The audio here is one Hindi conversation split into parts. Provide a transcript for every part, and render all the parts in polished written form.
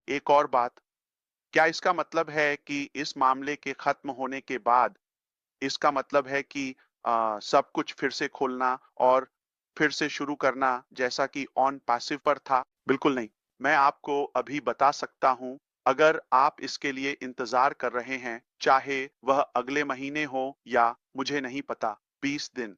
एक और बात, क्या इसका मतलब है कि इस मामले के खत्म होने के बाद इसका मतलब है कि सब कुछ फिर से खोलना और फिर से शुरू करना जैसा कि ऑन पैसिव पर था? बिल्कुल नहीं। मैं आपको अभी बता सकता हूँ, अगर आप इसके लिए इंतज़ार कर रहे हैं, चाहे वह अगले महीने हो या मुझे नहीं पता, 20 दिन,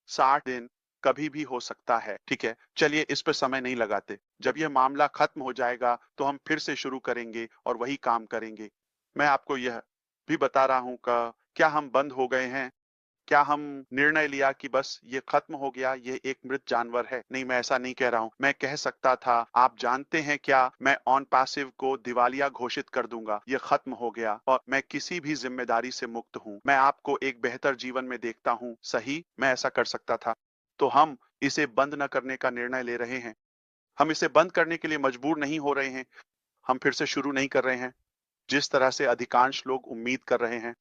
60 दिन, कभी भी हो सकता है, ठीक है? चलिए इस पे समय नहीं लगाते। जब यह मामला खत्म हो जाएगा, तो हम फिर से शुरू करेंगे और वही काम करेंगे। मैं आपको यह भी बता रहा हूँ क क्या हम बंद हो गए हैं? क्या हम निर्णय लिया कि बस ये खत्म हो गया, ये एक मृत जानवर है? नहीं, मैं ऐसा नहीं कह रहा हूँ। मैं कह सकता था, आप जानते हैं क्या, मैं ऑन पैसिव को दिवालिया घोषित कर दूँगा। ये खत्म हो गया और मैं किसी भी ज़िम्मेदारी से मुक्त हूँ। मैं आपको एक बेहतर जीवन में देखता हूँ, सही? मैं ऐसा कर सकता था। तो हम इसे बंद न करने का निर्णय ले रहे हैं। हम इसे बंद करने के लिए मजबूर नहीं हो रहे हैं। हम फिर से शुरू नहीं कर रहे हैं, जिस तरह से अधिकांश लोग उम्मीद कर रहे हैं।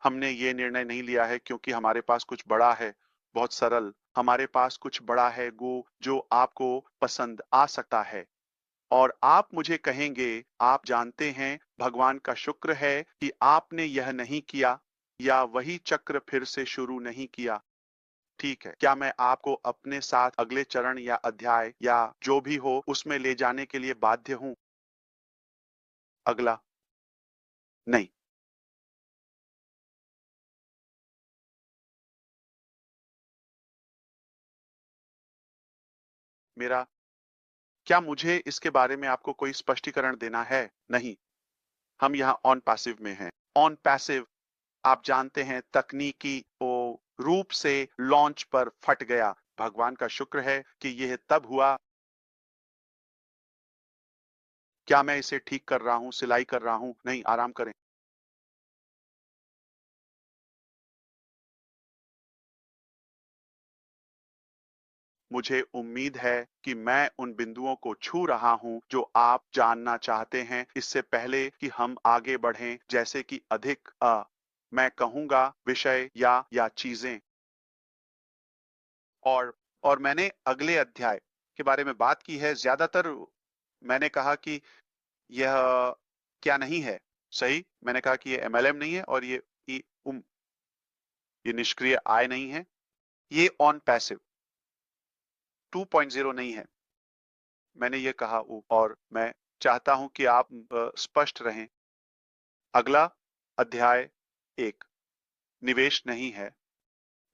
हमने ये निर्णय नहीं लिया है क्योंकि हमारे पास कुछ बड़ा है, बहुत सरल। हमारे पास कुछ बड़ा है जो आपको पसंद आ सकता है। और आप मुझे कहेंगे, आप जानते हैं, भगवान का शुक्र है कि आपने यह नहीं किया या वही चक्र फिर से शुरू नहीं किया। ठीक है, क्या मैं आपको अपने साथ अगले चरण या अध्याय या जो भी हो उसमें ले जाने के लिए बाध्य हूँ? अगला? नहीं। मेरा क्या मुझे इसके बारे में आपको कोई स्पष्टीकरण देना है? नहीं। हम यहाँ ऑन पैसिव में हैं। ऑन पैसिव, आप जानते हैं, तकनीकी वो रूप से लॉन्च पर फट गया। भगवान का शुक्र है कि यह तब हुआ। क्या मैं इसे ठीक कर रहा हूँ, सिलाई कर रहा हूँ? नहीं, आराम करें। मुझे उम्मीद है कि मैं उन बिंदुओं को छू रहा हूँ जो आप जानना चाहते हैं, इससे पहले कि हम आगे बढ़ें, जैसे कि अधिक मैं कहूँगा विषय या चीजें। और और मैंने अगले अध्याय के बारे में बात की है। ज्यादातर मैंने कहा कि यह क्या नहीं है, सही? मैंने कहा कि ये एमएलएम नहीं है और ये ये निष्क्रिय आय नहीं है। ये ऑन पैसिव 2.0 नहीं है। मैंने ये कहा और मैं चाहता हूं कि आप स्पष्ट रहें। अगला अध्याय एक निवेश नहीं है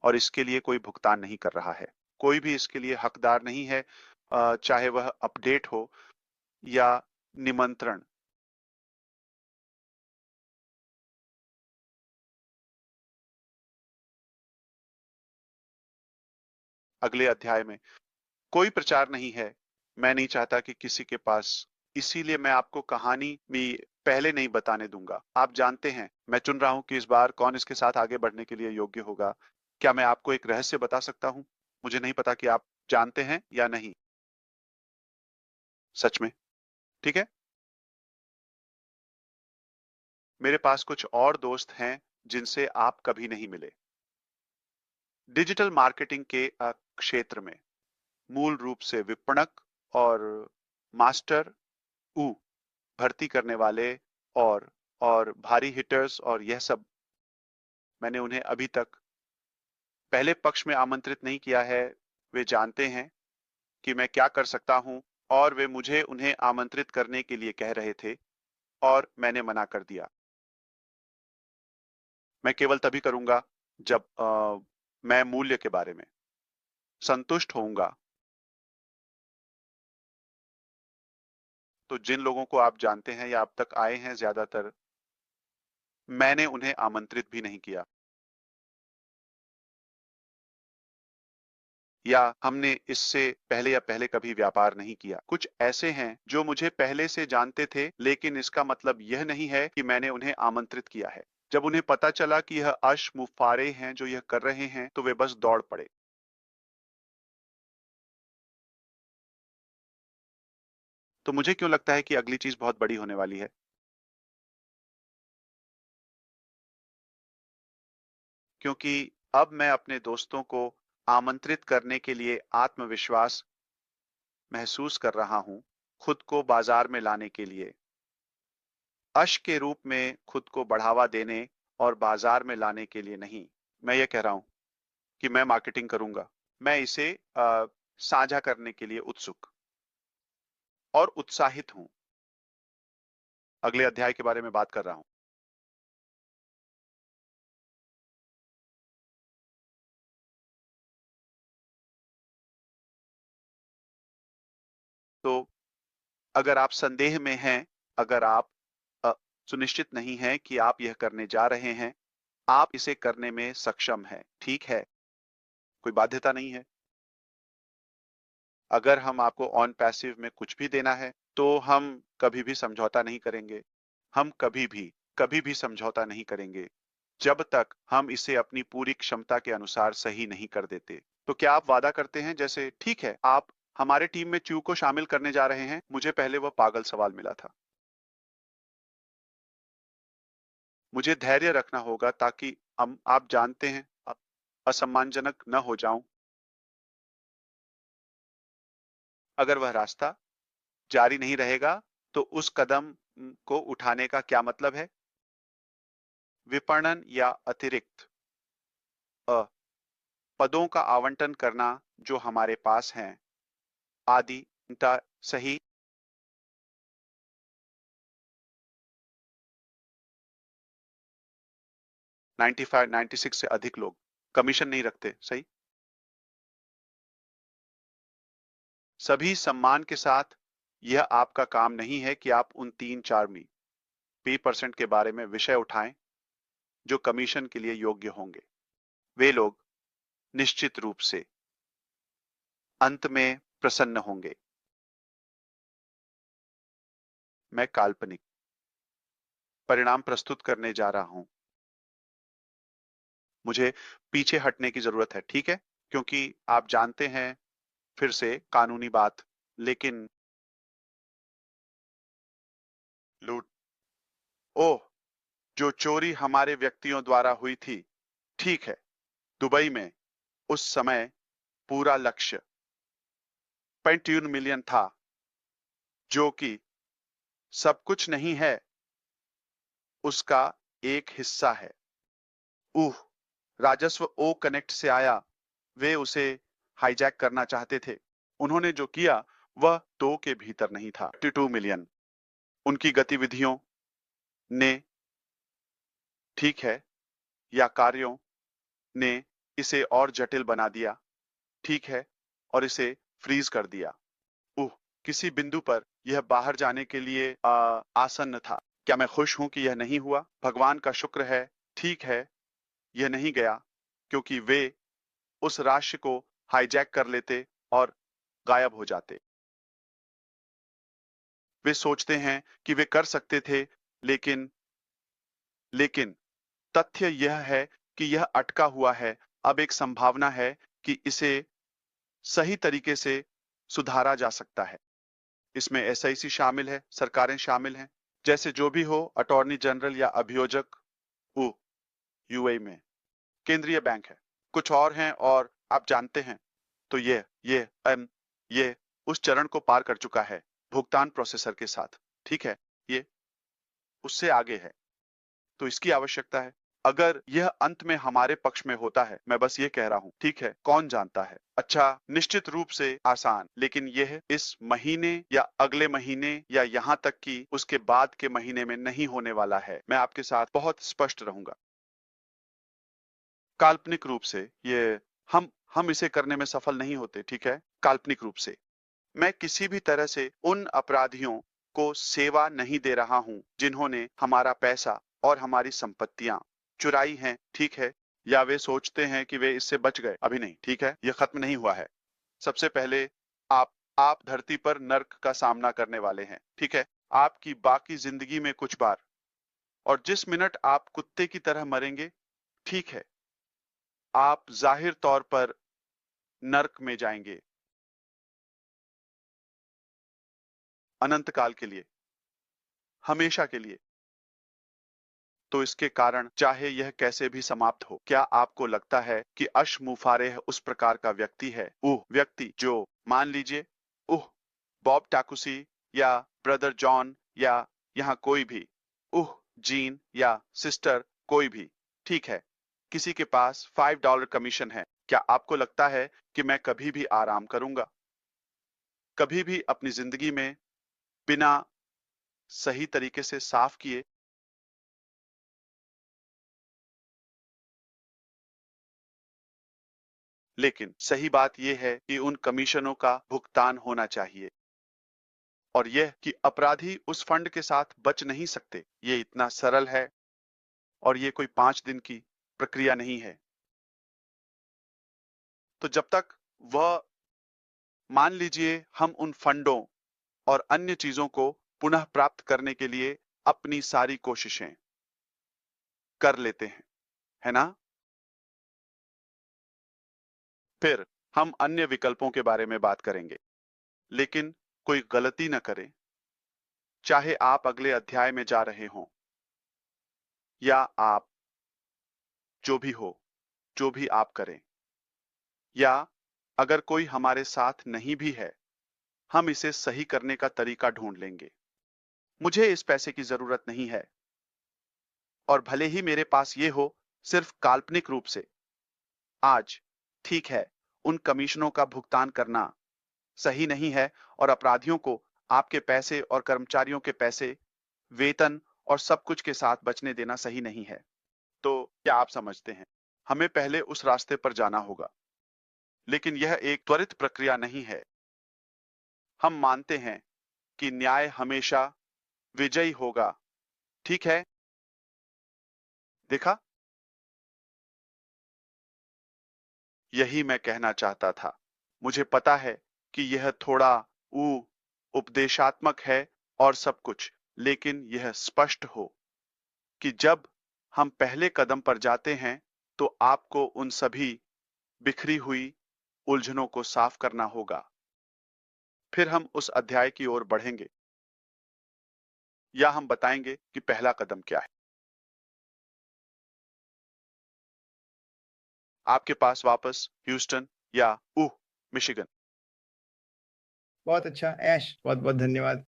और इसके लिए कोई भुगतान नहीं कर रहा है। कोई भी इसके लिए हकदार नहीं है, चाहे वह अपडेट हो या निमंत्रण। अगले अध्याय में कोई प्रचार नहीं है। मैं नहीं चाहता कि किसी के पास, इसीलिए मैं आपको कहानी भी पहले नहीं बताने दूंगा। आप जानते हैं, मैं चुन रहा हूं कि इस बार कौन इसके साथ आगे बढ़ने के लिए योग्य होगा। क्या मैं आपको एक रहस्य बता सकता हूं? मुझे नहीं पता कि आप जानते हैं या नहीं। सच में? ठीक है। मेरे पास कुछ और दोस्त हैं जिनसे आप कभी नहीं मिले। डिजिटल मार्केटिंग के क्षेत्र में, मूल रूप से विपणक और मास्टर ऊ भर्ती करने वाले और भारी हिटर्स और यह सब। मैंने उन्हें अभी तक पहले पक्ष में आमंत्रित नहीं किया है। वे जानते हैं कि मैं क्या कर सकता हूं और वे मुझे उन्हें आमंत्रित करने के लिए कह रहे थे और मैंने मना कर दिया। मैं केवल तभी करूंगा जब मैं मूल्य के बारे में संतुष्ट होऊंगा। तो जिन लोगों को आप जानते हैं या अब तक आए हैं, ज्यादातर मैंने उन्हें आमंत्रित भी नहीं किया या हमने इससे पहले या पहले कभी व्यापार नहीं किया। कुछ ऐसे हैं जो मुझे पहले से जानते थे, लेकिन इसका मतलब यह नहीं है कि मैंने उन्हें आमंत्रित किया है। जब उन्हें पता चला कि यह अशमुफारे हैं जो यह कर रहे हैं, तो वे बस दौड़ पड़े। तो मुझे क्यों लगता है कि अगली चीज बहुत बड़ी होने वाली है? क्योंकि अब मैं अपने दोस्तों को आमंत्रित करने के लिए आत्मविश्वास महसूस कर रहा हूं, खुद को बाजार में लाने के लिए। अश के रूप में खुद को बढ़ावा देने और बाजार में लाने के लिए नहीं। मैं ये कह रहा हूं कि मैं मार्केटिंग करूंगा। मैं इसे साझा करने के लिए उत्सुक और उत्साहित हूं। अगले अध्याय के बारे में बात कर रहा हूं। तो अगर आप संदेह में हैं, अगर आप अ, सुनिश्चित नहीं हैं कि आप यह करने जा रहे हैं, आप इसे करने में सक्षम हैं, ठीक है? कोई बाध्यता नहीं है। अगर हम आपको ऑन पैसिव में कुछ भी देना है, तो हम कभी भी समझौता नहीं करेंगे। हम कभी भी समझौता नहीं करेंगे, जब तक हम इसे अपनी पूरी क्षमता के अनुसार सही नहीं कर देते। तो क्या आप वादा करते हैं जैसे ठीक है, आप हमारे टीम में च्यू को शामिल करने जा रहे हैं? मुझे पहले वह पागल सवाल मिला था। मुझे धैर्य रखना होगा ताकि आप जानते हैं, असम्मानजनक न हो जाऊं। अगर वह रास्ता जारी नहीं रहेगा, तो उस कदम को उठाने का क्या मतलब है? विपणन या अतिरिक्त अ, पदों का आवंटन करना जो हमारे पास हैं, आदि सही। 95 96 से अधिक लोग कमीशन नहीं रखते, सही। सभी सम्मान के साथ, यह आपका काम नहीं है कि आप उन 3-4 % के बारे में विषय उठाएं जो कमीशन के लिए योग्य होंगे। वे लोग निश्चित रूप से अंत में प्रसन्न होंगे। मैं काल्पनिक परिणाम प्रस्तुत करने जा रहा हूं। मुझे पीछे हटने की जरूरत है, ठीक है? क्योंकि आप जानते हैं, फिर से कानूनी बात, लेकिन लूट, ओह, जो चोरी हमारे व्यक्तियों द्वारा हुई थी, ठीक है। दुबई में उस समय पूरा लक्ष्य 21 मिलियन था, जो कि सब कुछ नहीं है, उसका एक हिस्सा है। उह, राजस्व ओ कनेक्ट से आया। वे उसे हाईजैक करना चाहते थे। उन्होंने जो किया वह 2 के भीतर नहीं था। 22 मिलियन। उनकी गतिविधियों ने, ठीक है, या कार्यों ने इसे और जटिल बना दिया, ठीक है, और इसे फ्रीज कर दिया। उह, किसी बिंदु पर यह बाहर जाने के लिए आसन्न था। क्या मैं खुश हूं कि यह नहीं हुआ? भगवान का शुक्र है, ठीक है, यह नहीं गया, क्योंकि वे उस राशि को हाईजैक कर लेते और गायब हो जाते। वे सोचते हैं कि वे कर सकते थे, लेकिन लेकिन तथ्य यह है कि यह अटका हुआ है। अब एक संभावना है कि इसे सही तरीके से सुधारा जा सकता है। इसमें एसआईसी शामिल है, सरकारें शामिल हैं, जैसे जो भी हो, अटॉर्नी जनरल या अभियोजक। यूएई में केंद्रीय बैंक है, कुछ और हैं, और आप जानते हैं। तो ये उस चरण को पार कर चुका है, भुगतान प्रोसेसर के साथ, ठीक है। ये उससे आगे है, तो इसकी आवश्यकता है। अगर यह अंत में हमारे पक्ष में होता है, मैं बस ये कह रहा हूं, ठीक है, कौन जानता है। अच्छा, निश्चित रूप से आसान, लेकिन यह इस महीने या अगले महीने या यहां तक कि उसके बाद के महीने में नहीं होने वाला है। मैं आपके साथ बहुत स्पष्ट रहूंगा। काल्पनिक रूप से ये हम इसे करने में सफल नहीं होते, ठीक है। काल्पनिक रूप से मैं किसी भी तरह से उन अपराधियों को सेवा नहीं दे रहा हूं जिन्होंने हमारा पैसा और हमारी संपत्तियां चुराई हैं, ठीक है। या वे सोचते हैं कि वे इससे बच गए। अभी नहीं, ठीक है, यह खत्म नहीं हुआ है। सबसे पहले आप धरती पर नर्क का सामना करने वाले हैं, ठीक है, आपकी बाकी जिंदगी में कुछ बार। और जिस मिनट आप कुत्ते की तरह मरेंगे, ठीक है, आप जाहिर तौर पर नर्क में जाएंगे, अनंत काल के लिए, हमेशा के लिए। तो इसके कारण, चाहे यह कैसे भी समाप्त हो, क्या आपको लगता है कि अश मुफारेह उस प्रकार का व्यक्ति है? व्यक्ति जो, मान लीजिए, बॉब टाकुसी या ब्रदर जॉन या यहाँ कोई भी, जीन या सिस्टर कोई भी, ठीक है, किसी के पास $5 कमीशन है, क्या आपको लगता है कि मैं कभी भी आराम करूंगा? कभी भी अपनी जिंदगी में बिना सही तरीके से साफ किए? लेकिन सही बात यह है कि उन कमीशनों का भुगतान होना चाहिए और यह कि अपराधी उस फंड के साथ बच नहीं सकते। ये इतना सरल है और ये कोई 5 दिन की प्रक्रिया नहीं है। तो जब तक वह, मान लीजिए हम उन फंडों और अन्य चीजों को पुनः प्राप्त करने के लिए अपनी सारी कोशिशें कर लेते हैं, है ना? फिर हम अन्य विकल्पों के बारे में बात करेंगे। लेकिन कोई गलती न करें, चाहे आप अगले अध्याय में जा रहे हों या आप जो भी हो, जो भी आप करें, या अगर कोई हमारे साथ नहीं भी है, हम इसे सही करने का तरीका ढूंढ लेंगे। मुझे इस पैसे की जरूरत नहीं है और भले ही मेरे पास ये हो, सिर्फ काल्पनिक रूप से। आज, ठीक है, उन कमीशनों का भुगतान करना सही नहीं है और अपराधियों को आपके पैसे और कर्मचारियों के पैसे, वेतन और सब कुछ के साथ बचने देना सही नहीं है। तो क्या आप समझते हैं? हमें पहले उस रास्ते पर जाना होगा, लेकिन यह एक त्वरित प्रक्रिया नहीं है। हम मानते हैं कि न्याय हमेशा विजयी होगा, ठीक है? देखा? यही मैं कहना चाहता था। मुझे पता है कि यह थोड़ा ऊ उपदेशात्मक है और सब कुछ, लेकिन यह स्पष्ट हो कि जब हम पहले कदम पर जाते हैं, तो आपको उन सभी बिखरी हुई उलझनों को साफ करना होगा। फिर हम उस अध्याय की ओर बढ़ेंगे या हम बताएंगे कि पहला कदम क्या है। आपके पास वापस ह्यूस्टन या मिशिगन। बहुत अच्छा ऐश, बहुत बहुत धन्यवाद।